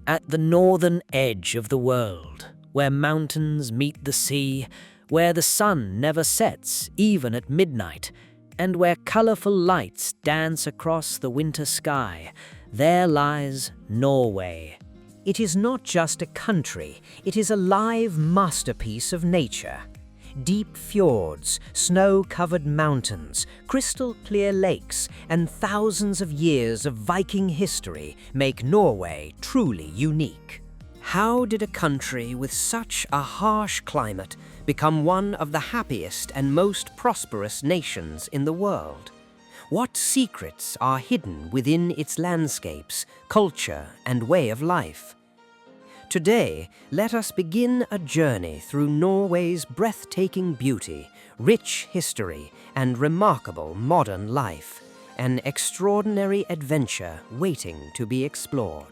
At the northern edge of the world, where mountains meet the sea, where the sun never sets, even at midnight, and where colorful lights dance across the winter sky, there lies Norway. It is not just a country, it is a live masterpiece of nature. Deep fjords, snow-covered mountains, crystal-clear lakes, and thousands of years of Viking history make Norway truly unique. How did a country with such a harsh climate become one of the happiest and most prosperous nations in the world? What secrets are hidden within its landscapes, culture, and way of life? Today, let us begin a journey through Norway's breathtaking beauty, rich history, and remarkable modern life, an extraordinary adventure waiting to be explored.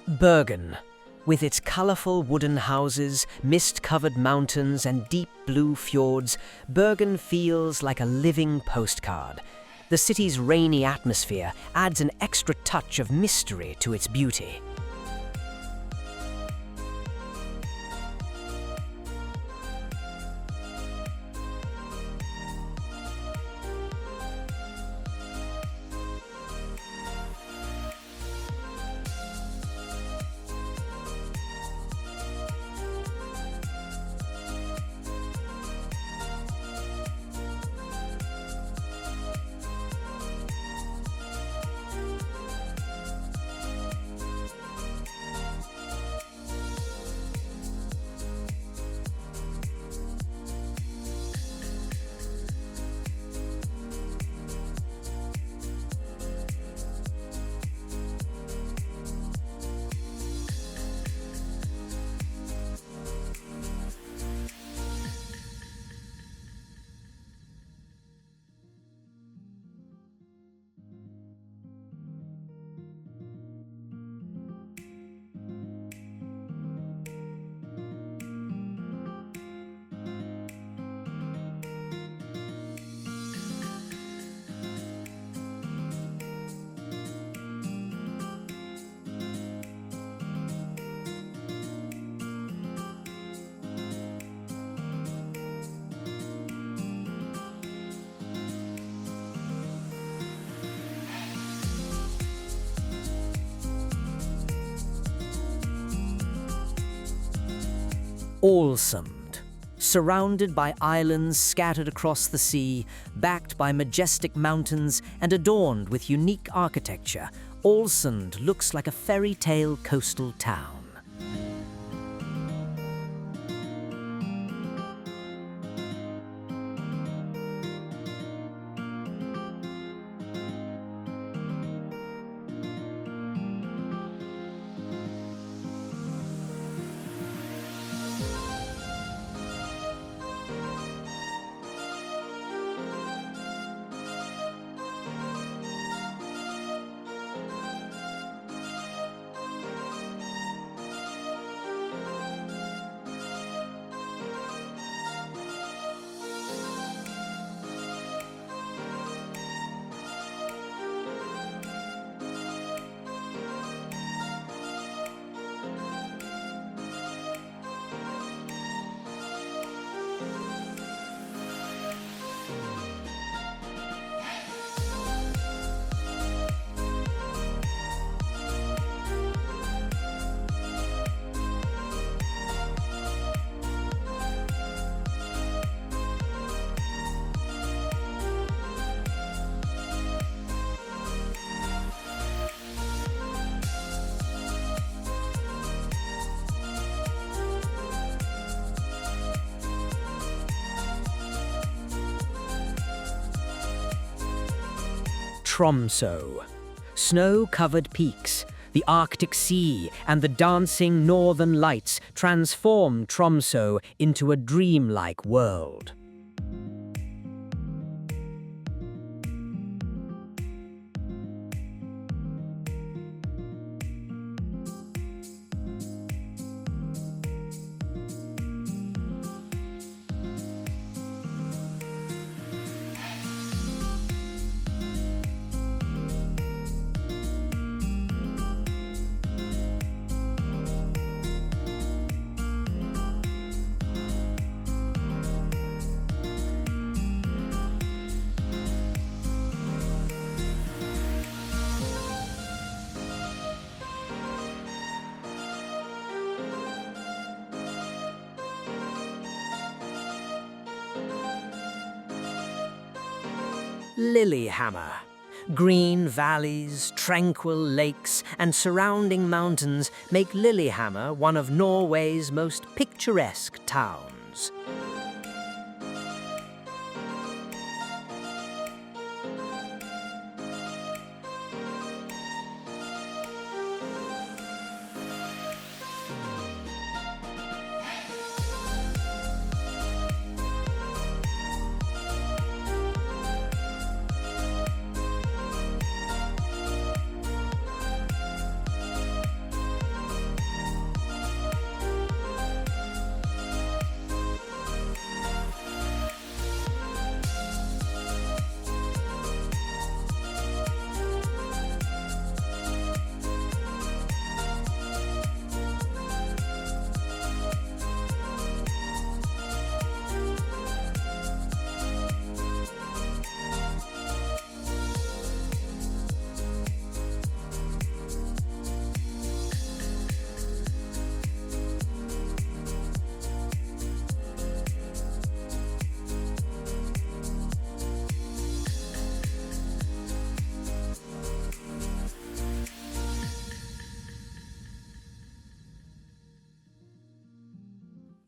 Bergen. With its colorful wooden houses, mist-covered mountains, and deep blue fjords, Bergen feels like a living postcard. The city's rainy atmosphere adds an extra touch of mystery to its beauty. Ålesund. Surrounded by islands scattered across the sea, backed by majestic mountains and adorned with unique architecture, Ålesund looks like a fairy tale coastal town. Tromsø. Snow-covered peaks, the Arctic Sea, and the dancing northern lights transform Tromsø into a dreamlike world. Lillehammer. Green valleys, tranquil lakes, and surrounding mountains make Lillehammer one of Norway's most picturesque towns.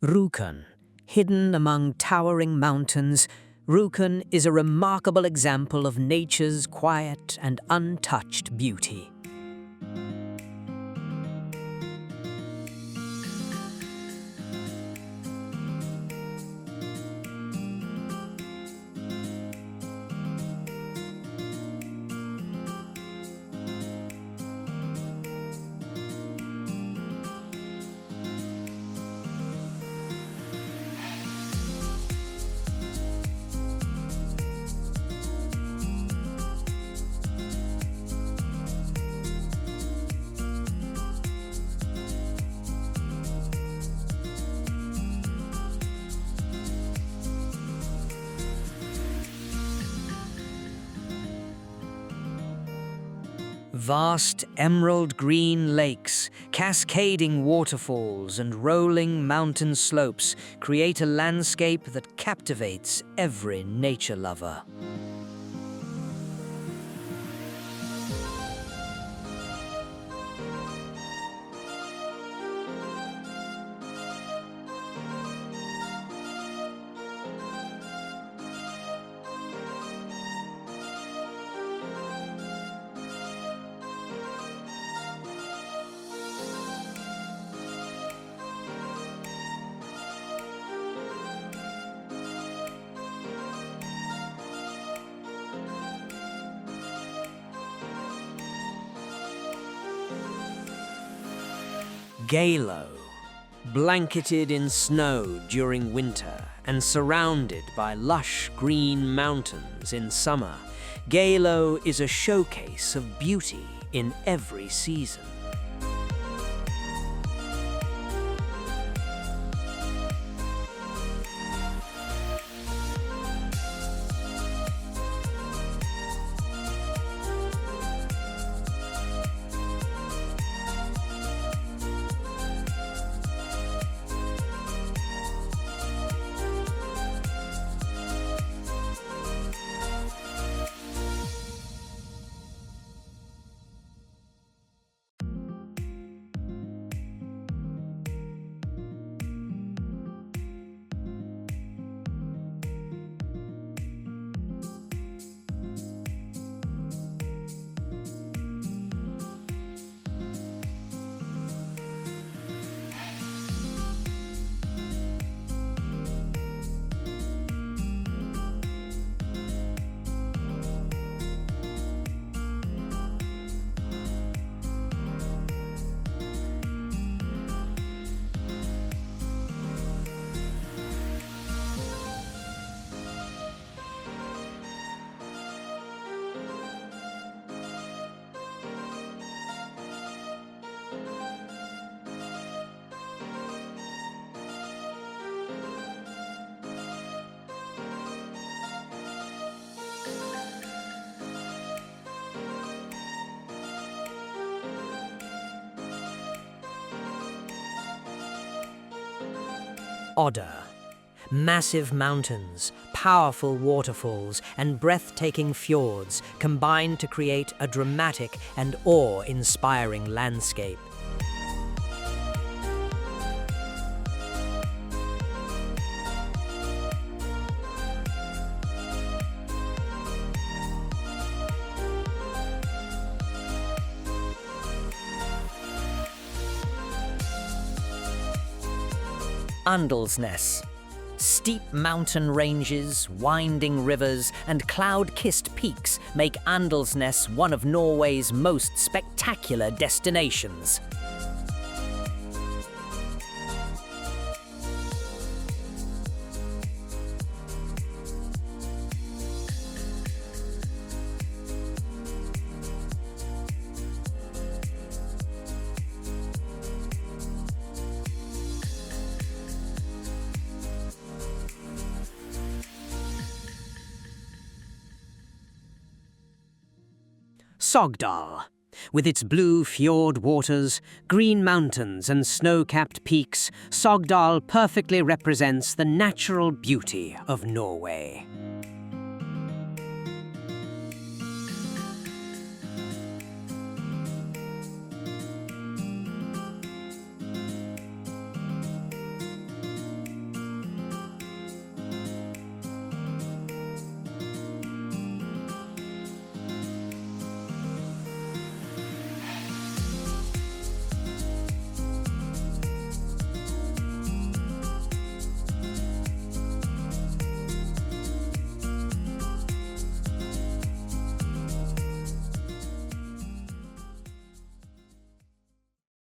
Rjukan. Hidden among towering mountains, Rjukan is a remarkable example of nature's quiet and untouched beauty. Vast emerald green lakes, cascading waterfalls, and rolling mountain slopes create a landscape that captivates every nature lover. Geilo. Blanketed in snow during winter and surrounded by lush green mountains in summer, Geilo is a showcase of beauty in every season. Odder. Massive mountains, powerful waterfalls and breathtaking fjords combine to create a dramatic and awe-inspiring landscape. Andalsnes. Steep mountain ranges, winding rivers, and cloud-kissed peaks make Andalsnes one of Norway's most spectacular destinations. Sogndal. With its blue fjord waters, green mountains and snow-capped peaks, Sogndal perfectly represents the natural beauty of Norway.